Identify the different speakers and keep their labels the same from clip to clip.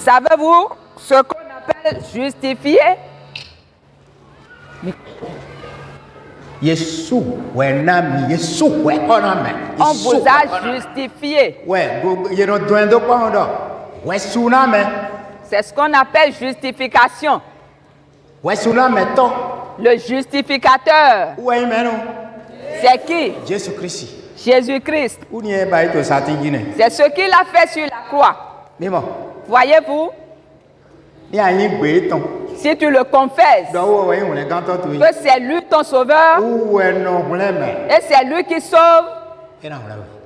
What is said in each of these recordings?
Speaker 1: Savez-vous ce qu'on appelle justifié? On vous a justifié. C'est ce qu'on appelle justification. Le justificateur. C'est qui? Jésus-Christ. C'est ce qu'il a fait sur la croix. Voyez-vous? Si tu le confesses, que c'est lui ton sauveur, et c'est lui qui sauve,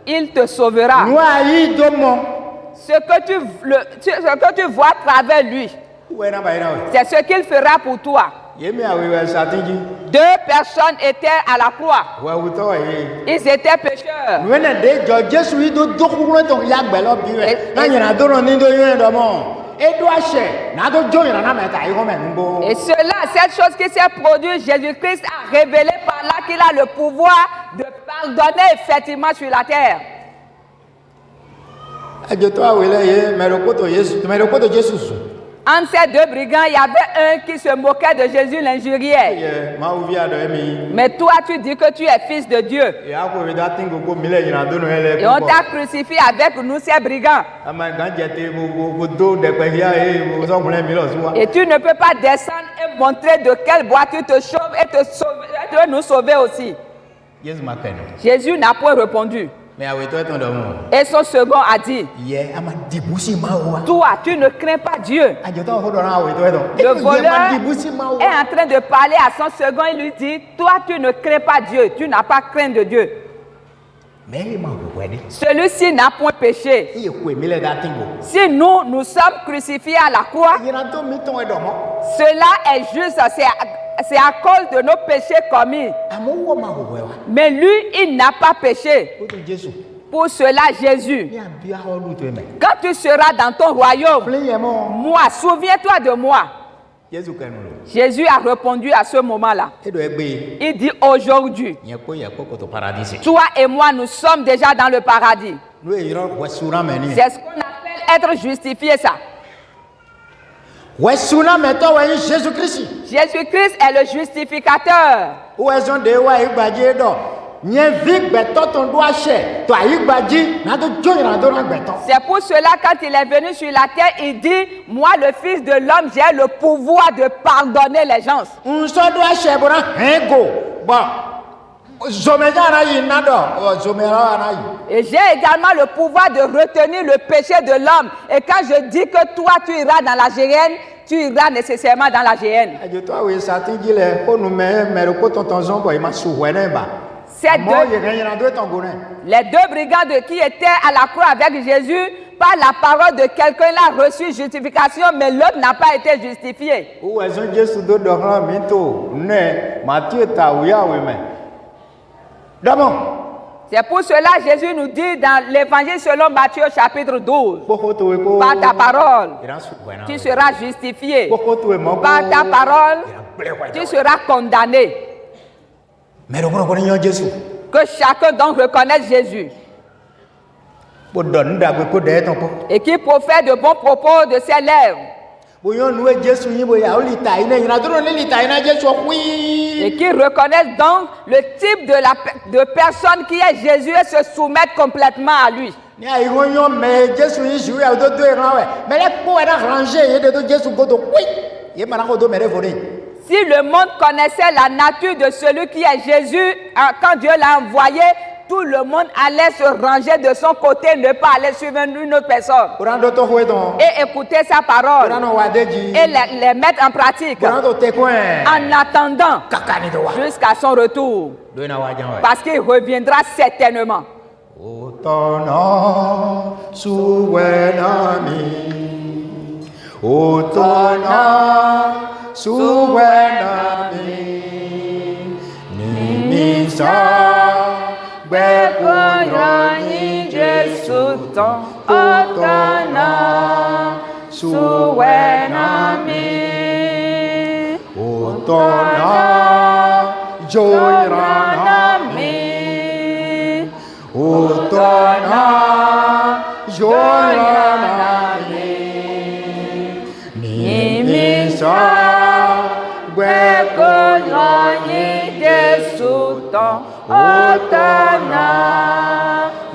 Speaker 1: il te sauvera. Ce que tu vois à travers lui, c'est ce qu'il fera pour toi. 2 personnes étaient à la croix. Ils étaient pécheurs. Et cela, cette chose qui s'est produite, Jésus-Christ a révélé par là qu'il a le pouvoir de pardonner effectivement sur la terre. Entre ces 2 brigands, il y avait un qui se moquait de Jésus, l'injuriait. Mais toi, tu dis que tu es fils de Dieu. Et on t'a crucifié avec nous, ces brigands. Et tu ne peux pas descendre et montrer de quel bois tu te chauffes et te nous sauver aussi. Jésus n'a point répondu. Et son second a dit, toi, tu ne crains pas Dieu. Le voleur est en train de parler à son second. Il lui dit, toi, tu ne crains pas Dieu. Tu n'as pas crainte de Dieu. Celui-ci n'a point péché. Si nous sommes crucifiés à la croix, cela est juste, c'est à cause de nos péchés commis. Mais lui, il n'a pas péché. Pour cela, Jésus, quand tu seras dans ton royaume, moi, souviens-toi de moi. Jésus a répondu à ce moment-là. Il dit aujourd'hui, toi et moi, nous sommes déjà dans le paradis. C'est ce qu'on appelle être justifié, ça. Jésus-Christ est le justificateur. C'est pour cela quand il est venu sur la terre, il dit, moi le Fils de l'homme, j'ai le pouvoir de pardonner les gens. Et j'ai également le pouvoir de retenir le péché de l'homme. Et quand je dis que toi tu iras dans la géhenne, tu iras nécessairement dans la géhenne. Les 2 brigands qui étaient à la croix avec Jésus par la parole de quelqu'un, il a reçu justification, mais l'autre n'a pas été justifié. C'est pour cela que Jésus nous dit dans l'évangile selon Matthieu chapitre 12, par ta parole, tu seras justifié. Par ta parole, tu seras condamné. Que chacun donc reconnaisse Jésus. Et qui profère de bons propos de ses lèvres. Et qui reconnaissent donc le type de personne qui est Jésus et se soumettent complètement à lui. Si le monde connaissait la nature de celui qui est Jésus, quand Dieu l'a envoyé, tout le monde allait se ranger de son côté, ne pas aller suivre une autre personne. Et écouter sa parole. Et les mettre en pratique. En attendant jusqu'à son retour. Parce qu'il reviendra certainement. Bekoyani Jesu ton otana suwenami otana joyanami otana joyanami nimisa bekoyani Jesu ton otana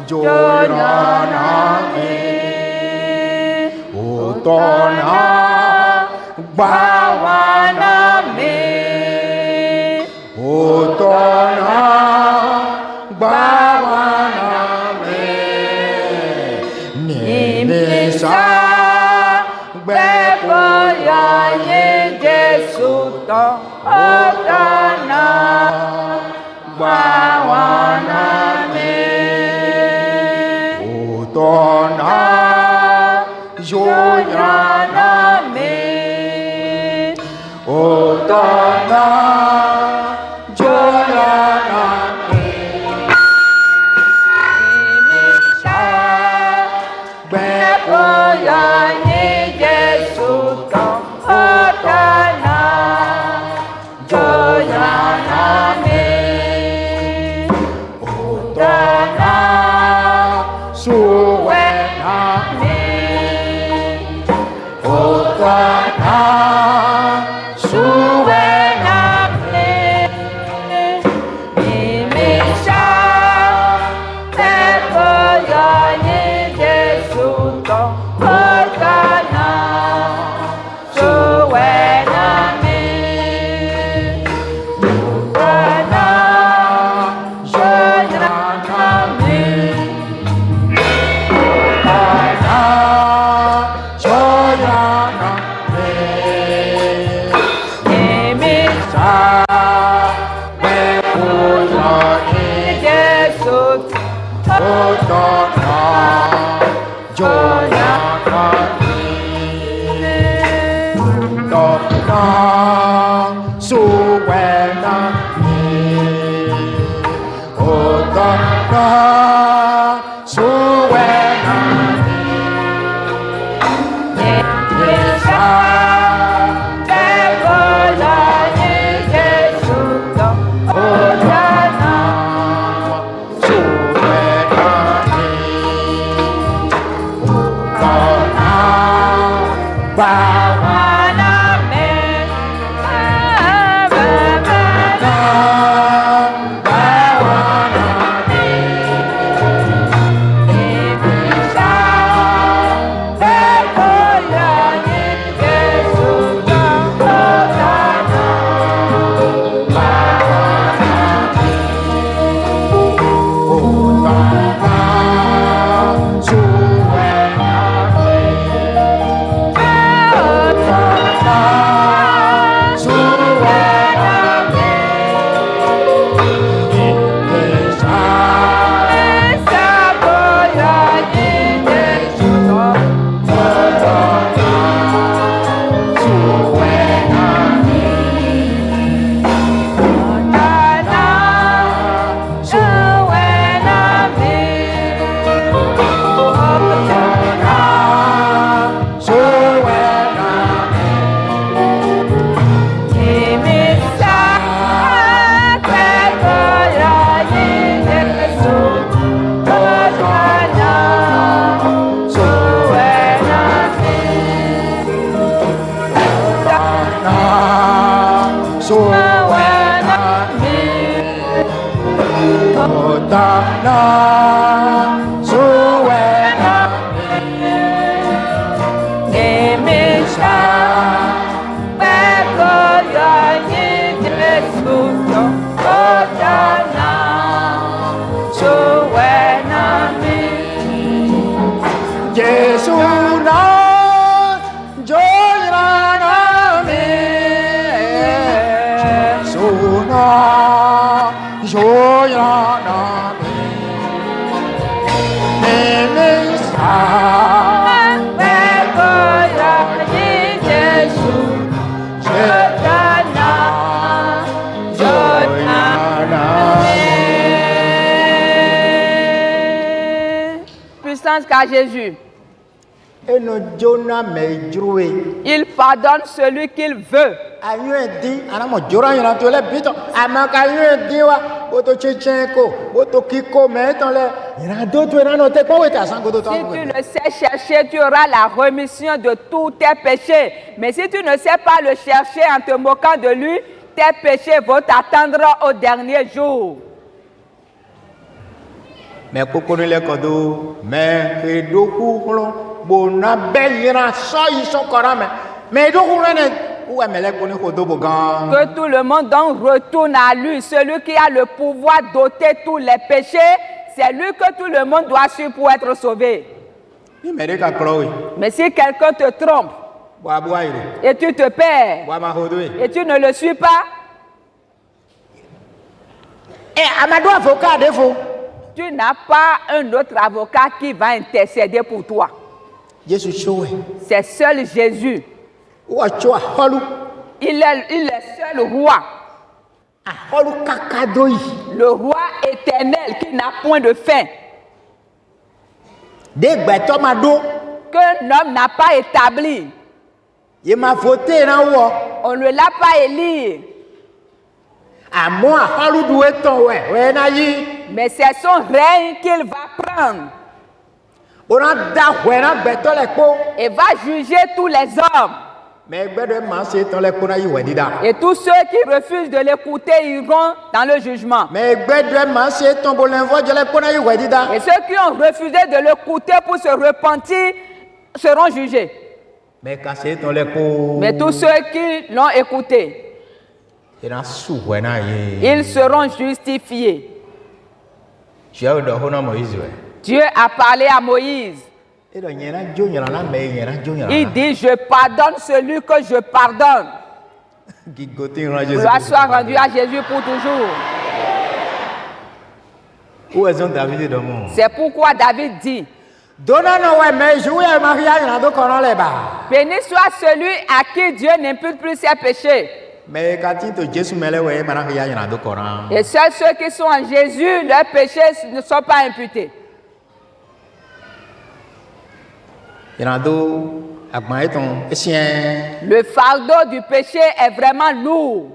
Speaker 1: joyanami otana bawanami otana bawanami nimisa bekoyaye Jesu ton otana bawanami otana joyanami otana joyanami nimisa bekoyaye Jesu ton otana joyanami suwenami otana suwenami nimisa bekoyaye Jesu ton otana suwenami otana joyanami Puissance qu'à Jésus. Il pardonne celui qu'il veut. Si tu le sais chercher, tu auras la rémission de tous tes péchés. Mais si tu ne sais pas le chercher en te moquant de lui, tes péchés vont t'attendre au dernier jour.
Speaker 2: Mais pour les cadeaux, mais que
Speaker 1: tout le monde donc retourne à lui, celui qui a le pouvoir d'ôter tous les péchés, c'est lui que tout le monde doit suivre pour être sauvé. Mais si quelqu'un te trompe et tu te perds et tu ne le suis pas, tu n'as pas un autre avocat qui va intercéder pour toi. C'est seul Jésus. Il est seul roi. Le roi éternel qui n'a point de fin. Qu'un homme n'a pas établi. On ne l'a pas élu. Mais c'est son règne qu'il va prendre. Et va juger tous les hommes. Et tous ceux qui refusent de l'écouter iront dans le jugement. Et ceux qui ont refusé de l'écouter pour se repentir seront jugés. Mais tous ceux qui l'ont écouté, ils seront justifiés. Dieu a parlé à Moïse. Il dit, je pardonne celui que je pardonne. Gloire soit rendue à Jésus pour toujours. C'est pourquoi David dit, béni soit celui à qui Dieu n'impute plus ses péchés. Et seuls ceux qui sont en Jésus, leurs péchés ne sont pas imputés. Le fardeau du péché est vraiment lourd.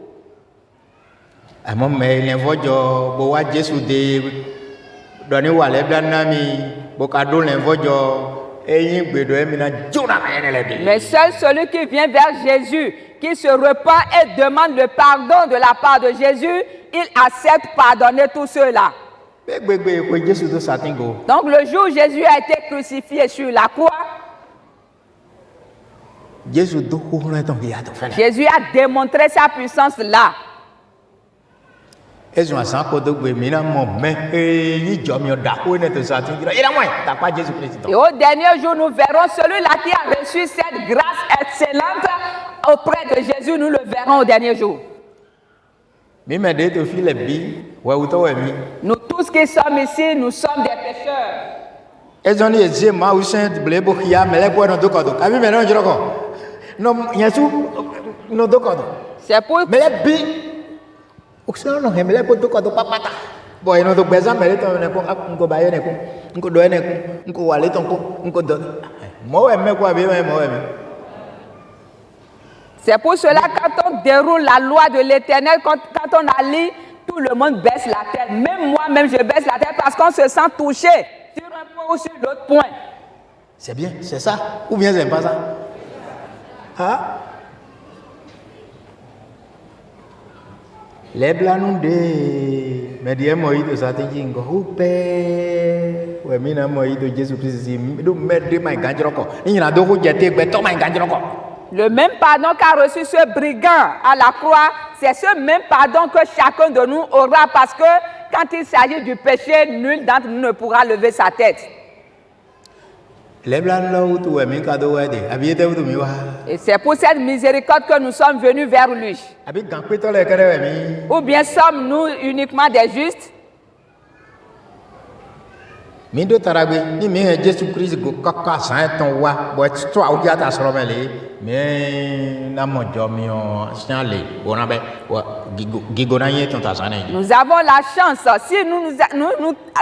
Speaker 1: Mais seul celui qui vient vers Jésus, qui se repent et demande le pardon de la part de Jésus, il accepte pardonner tous ceux-là. Donc le jour où Jésus a été crucifié sur la croix, Jésus a démontré sa puissance là. Et au dernier jour, nous verrons celui-là qui a reçu cette grâce excellente auprès de Jésus, nous le verrons au dernier jour. Nous tous qui sommes ici, nous sommes des pécheurs. C'est pour C'est pour cela quand on déroule la loi de l'Éternel, quand on la lit, tout le monde baisse la tête. Même moi-même, je baisse la tête parce qu'on se sent touché sur un point ou sur l'autre point.
Speaker 2: C'est bien, c'est ça. Ou bien c'est pas ça. Hein? Les blancs de Médiam Moïse de Satingo, ou paix, ou Mina Moïse de Jésus-Christ, nous mettons ma gandroko. Il y a d'autres qui étaient béton ma gandroko.
Speaker 1: Le même pardon qu'a reçu ce brigand à la croix, c'est ce même pardon que chacun de nous aura parce que quand il s'agit du péché, nul d'entre nous ne pourra lever sa tête. Et c'est pour cette miséricorde que nous sommes venus vers lui. Ou bien sommes-nous uniquement des justes?
Speaker 2: Mindo taragbe ni mi he Jésus Christ go kaka san ton wa bo to a oja ta soro mele mi na mojo mi o sianle ona be gigo na yin ton ta san ni.
Speaker 1: Nous avons la chance si nous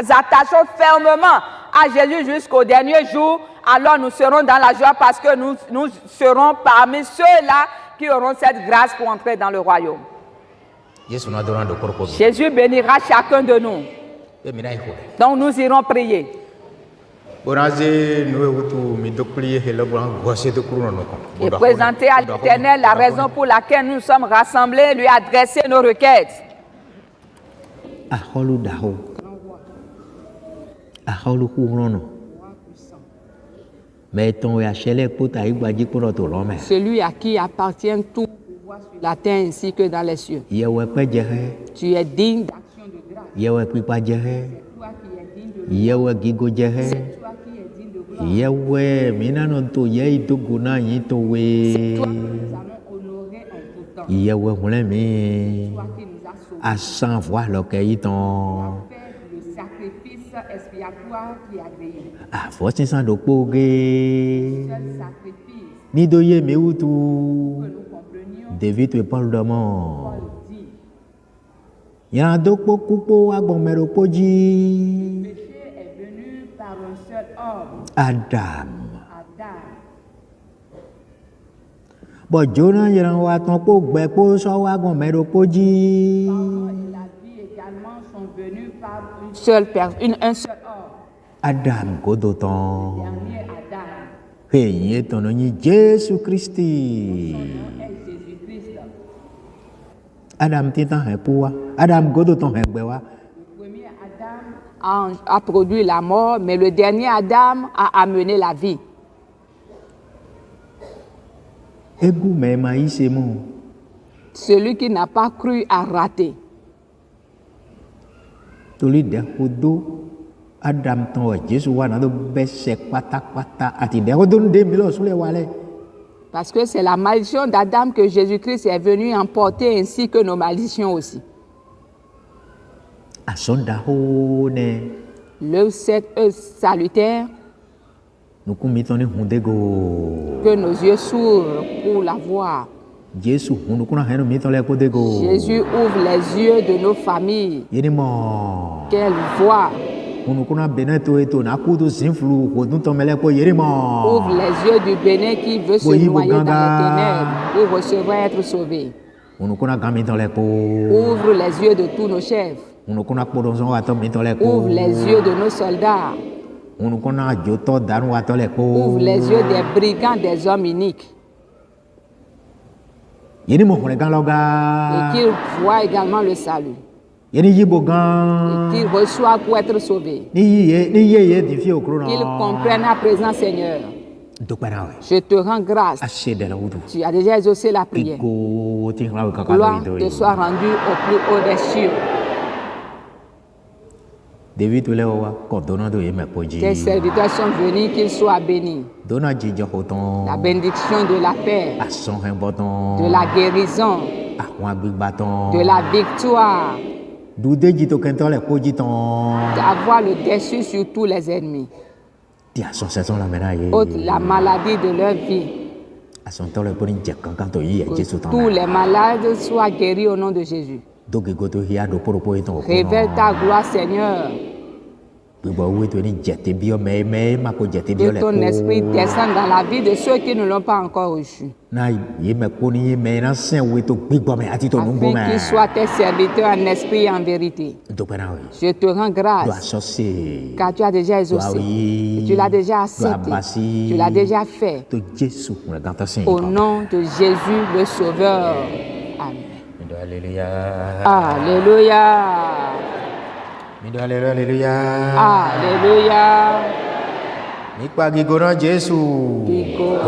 Speaker 1: attachons fermement à Jésus jusqu'au dernier jour, alors nous serons dans la joie parce que nous serons parmi ceux-là qui auront cette grâce pour entrer dans le royaume. Jésus bénira chacun de nous. Donc nous irons prier. Et présenter à l'Éternel la raison pour laquelle nous sommes rassemblés, lui adresser nos requêtes. Celui à qui appartient tout pouvoir sur la terre ainsi que dans les cieux. Tu es digne d'action de grâce. C'est toi qui es digne de gloire. C'est toi qui es digne de gloire. C'est toi que nous allons honorer en tout temps. C'est toi qui nous as sauvés. Le sacrifice expiatoire qui a veillé. Seul sacrifice. Que nous comprenions.
Speaker 3: David et Paul de
Speaker 1: Paul dit.
Speaker 3: Il y a deux coupeaux à bomber au podji.
Speaker 1: Le péché est venu par un seul homme.
Speaker 3: Adam.
Speaker 1: Adam.
Speaker 3: Bon, Jonah, il y a un ton pour bepo so à bomber au podji.
Speaker 1: La vie également sont venus par une seule personne, un seul homme.
Speaker 3: Adam, Godoton.
Speaker 1: Dernier Adam.
Speaker 3: Hey, ton nom est Jésus Christ. Adam t'étant un pour Adam Godoton un bewa.
Speaker 1: Le premier Adam a produit la mort, mais le dernier Adam a amené la vie.
Speaker 3: Égou mais maïs c'est mon.
Speaker 1: Celui qui n'a pas cru a raté.
Speaker 3: Toli de hodo Adam ton Jésus wa na do bese pata ati de hodo de milo sous les walets.
Speaker 1: Parce que c'est la malédiction d'Adam que Jésus-Christ est venu emporter ainsi que nos malédictions aussi. Le salutaire. Que nos yeux s'ouvrent pour la voir.
Speaker 3: Jésus ouvre
Speaker 1: les yeux de nos familles. Qu'elle voit. Ouvre les yeux du Bénin qui veut se noyer dans les ténèbres pour recevoir être sauvé. Ouvre les yeux de tous nos chefs. Ouvre les yeux de nos soldats. Ouvre les yeux des brigands, des hommes uniques. Et qu'ils voient également le salut. Et qu'ils reçoivent pour être sauvés. Qu'ils comprennent à présent, Seigneur. Je te rends grâce. Tu as déjà exaucé la prière. Gloire te soit rendue au plus haut des cieux. Tes serviteurs sont venus, qu'ils soient bénis. La bénédiction de la paix, de la guérison, de la victoire, d'avoir le dessus sur tous les ennemis. Ôte la maladie de leur vie. Que tous les malades soient guéris au nom de Jésus. Révèle ta gloire, Seigneur. Que ton esprit descende dans la vie de ceux qui ne l'ont pas encore reçu. Afin qu'ils soient tes serviteurs en esprit et en vérité. Je te rends grâce. Car tu as déjà exaucé. Et tu l'as déjà accepté. Tu l'as déjà fait. Au nom de Jésus le Sauveur. Amen.
Speaker 2: Alléluia.
Speaker 1: Alléluia.
Speaker 2: Alléluia.
Speaker 1: Alléluia.
Speaker 2: Nikpa gigona Jésus.
Speaker 1: Gigo.